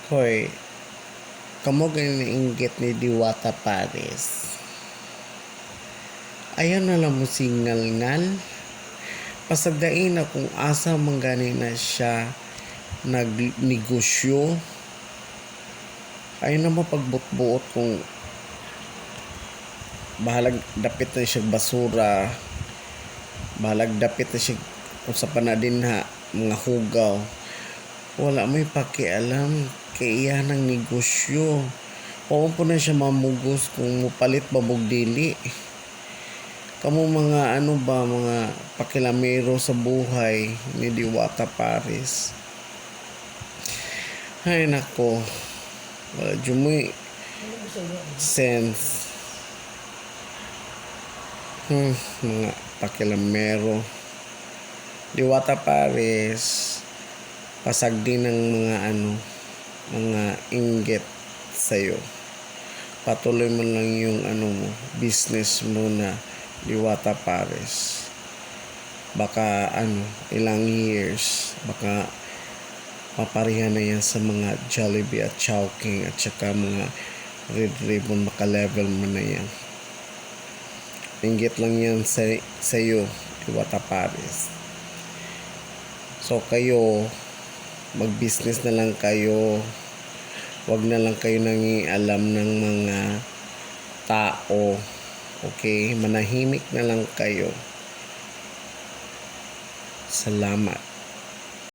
Hoy, kamo giniinggit ni Diwata Paris. Ayaw na lang mo singal-ngal. Pasagdain na kung asa manggani na siya nagnegosyo. Ayaw na mapagbut-buot kung bahalag dapit na siya basura. Bahalag dapit na siya kung sa panadin ha, mga hugaw. Wala may pakialam kay iya ng negosyo. Oo po na siya mamugos kung mupalit ba dili. Kamu mga mga pakilamero sa buhay ni Diwata Paris. Ay nako. Wala jumoy sense. Mga pakilamero. Diwata Paris. Pasag din ng mga inggit sa'yo. Patuloy mo lang yung mo, business mo na Diwata Paris. Baka ilang years, baka maparihan na yan sa mga Jollibee at Chowking at saka mga Red Ribbon, maka-level mo na yan. Inggit lang yan sa'yo, Diwata Paris. So kayo, mag-business na lang kayo. Wag na lang kayo nangialam ng mga tao. Okay? Manahimik na lang kayo. Salamat.